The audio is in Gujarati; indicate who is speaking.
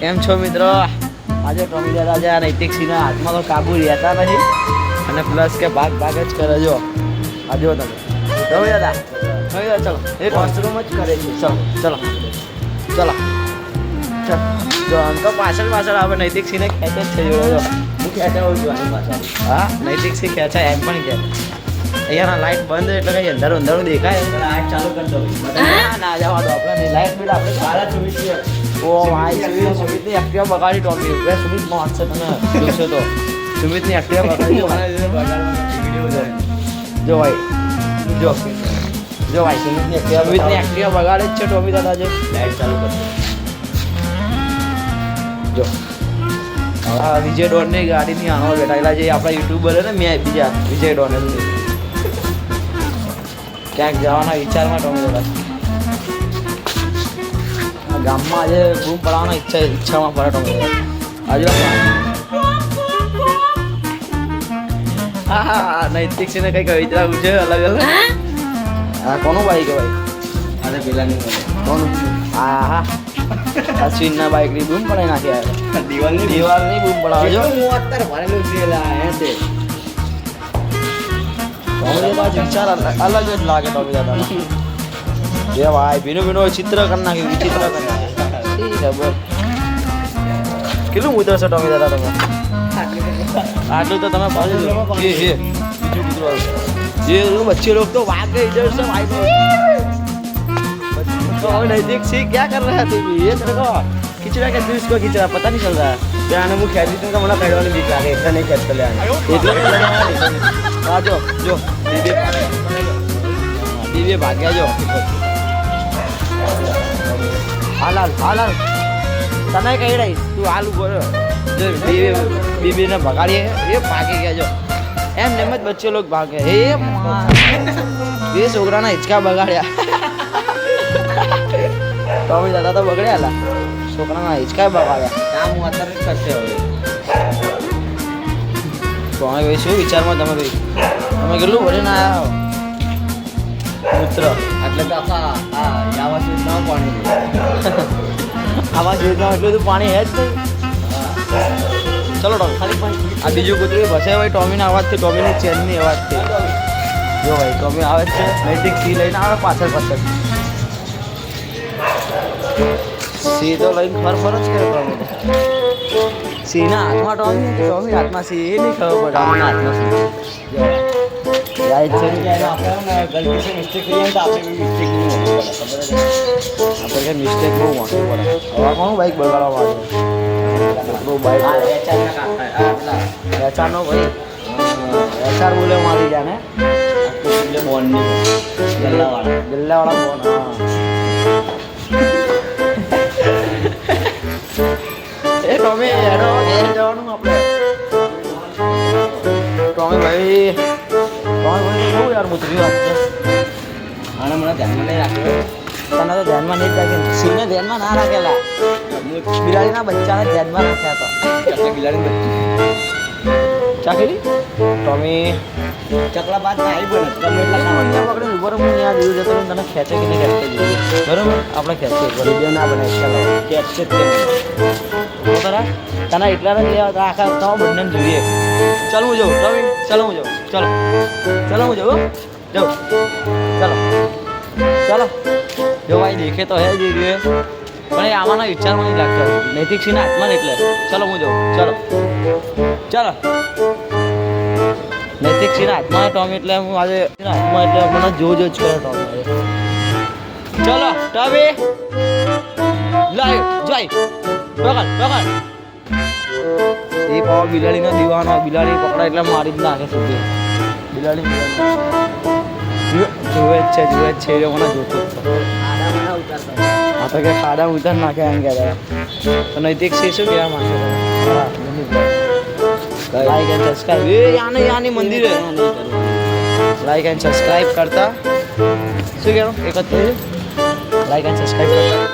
Speaker 1: કેમ છો મિત્રો? આજે ટોમી દાદા છે નૈતિક સિંહના હાથમાં તો કાબુ રહેતા નથી અને પ્લસ કે ભાગ જ કરે. જો આ જો તમે ટોમી દાદા ચલો એ વોશરૂમ જ કરે છે. ચલો જો આમ તો પાછળ આવે નૈતિક સિંહને ખેંચે જ છે. જો હું ખેંચાવું છું આની પાછળ. હા નૈતિક સિંહ ખેંચાય એમ પણ કે અહીંયાના લાઇટ બંધ એટલે કઈ અંધારું દેખાય. લાઇટ ચાલુ કરી દો. ના જવા દો આપણે લાઇટ બિલ આપણે સારા સુમિત. ઓ ભાઈ સુમિતની એક્ટિવા બગાડી ટોમી. બે સુમિત વાંચશે તને જોશે તો સુમિતની એક્ટિવા બગાડી. જો ભાઈ સુમિતની એક્ટિવા બગાડે જ છે ટોમી દાદા. જે લાઇટ ચાલુ કરી જો આ વિજય ડોનની ગાડીની આનો બેઠાયેલા જે આપણા યુટ્યુબર ને મેં બીજા વિજય ડોન ક્યાંક જવાના વિચારમાં ટોમી દાદા. ગામમાં આજે બૂમ પડાવવાના ઈચ્છામાં પડે ટોમી દાદા. આજે હા નૈતિક સિંહને કંઈક વિચારવું છે અલગ. હા કોનું બાઈક ભાઈ? અરે પેલાની કોનું? હા અશ્વિનના બાઈકની બૂમ પડાવી નાખ્યા. દિવાલની બૂમ પડાવે જો. ભરેલું છે વિચાર અલગ જ લાગે ટોમી દાદા. એ ભાઈ ભીનું ચિત્ર કરી નાખ્યું. વિચિત્ર કરી નાખ્યું. ખબર કેટલું મુદ્દો છે ટોમી દાદા તમે? આટલું તો તમે પાછું બીજું બચ્ચે લોग तो भाग गए इधर से भाई. तो नैतिक सिंह क्या कर रहा है तू? ये तेरे को खींच रहा है, इसको खींच रहा पता नहीं चल रहा है. त्याने मुझे खेल दी तो मला खेळवाने बीक लागे. इतना नहीं खेलते ले आने जो दीदी भाग गया. जो हालाल तने कही रही तू हाल बोलो. जो बीबी ने भगाड़ी है ये भागी गया. जो એમ નેમ જ બચ્ચે લોગ ભાગે. એ છોકરાના હિંચકા બગાડ્યા. ટોમી દાદા તો બગડ્યા. છોકરાના હિંચકા બગાડ્યા. કામ હું અત્યારે જ કરશે હવે. ટોમી ભાઈ શું વિચારમાં તમે ભાઈ? તમે કેટલું ભરીને આવ્યા મિત્ર? એટલે તો આખા આવાસ યોજનામાં પાણી આવાસ યોજનામાં એટલું બધું પાણી હે જ નહીં. ચલો ટોમી આ બીજું કૂતરું ભસે ભાઈ ટોમીના અવાજથી, ટોમીની ચેનની અવાજથી. જો ભાઈ ટોમી આવે જ છે. નૈતિક સિંહ લઈને આવે પાછળ સિંહ તો લઈને ફર જ કરે ટોમી. સિંહના હાથમાં ટોમી હાથમાં સિંહ એ નહીં ખબર પડે. ટોમીના હાથમાં સિંહ ગલતી से मिस्टेक કરીએ તો આપણે મિસ્ટેક નહીં પડે. આપણે મિસ્ટેક બહુ મોટી પડે. હવે કોનું બાઈક બગાડવા માંગે? બાઈક વેચારનો ભાઈ વેચાર બોલે મારી જાને બોનની ગલ્લાવાળા બોન. એ ટોમી જવાનું આપણે. ટોમી ભાઈ બહુ યાર મુતરી વાત છે. આને મને ધ્યાનમાં નહીં રાખ્યો. તને તો ધ્યાનમાં નહીં રાખ્યું. સિંહને ધ્યાનમાં ના રાખેલા. બિલાડીના બચ્ચાને ધ્યાનમાં રાખ્યા હતા. બિલાડી ચાકરી ટોમી ચકલા બાદ ના આવી બને. તમે એટલા ખાવા પકડીને ઉભો રહો. હું ત્યાં જોયું જતો તને ખેંચે કે નહીં ખેંચે જોઈએ. બરાબર આપણે ખેંચીએ. વિડીયો ના બને ચાલો ખેંચશે જ બરાબર. તને એટલા જ લેવા આખા તો બંને જોઈએ. ચાલ હું જાઉં ટોમી. ચાલો હું જાઉં. ચલો હું જાઉં. ચાલો જો ભાઈ દેખે તો હે જ પણ એ આમાંના વિચારમાં નહીં લાગતો. નૈતિક સિંહના હાથમાં એટલે ચલો હું જાઉં. ચાલો નૈતિક સિંહના હાથમાં ટોમી એટલે હું આજે હાથમાં એટલે મને જો જ કરે ટોમી. ચલો ટોમી લાવ જાય પકડ. એ પાવ બિલાડીનો દીવાનો. બિલાડી પકડાય એટલે મારી જ નાખે સુધી. બિલાડી જુએ જ છે એ મને જોતું. હા તો કે ખાડા ઉતાર નાખે એમ કહેતા. તો નૈતિક સિંહ શું કહેવા માંગે? Like and subscribe. યાની મંદિર લાઈક એન્ડ સબસ્ક્રાઈબ કરતા શું કહેવું? એક જ થયું લાઈક એન્ડ સબસ્ક્રાઈબ કરતા.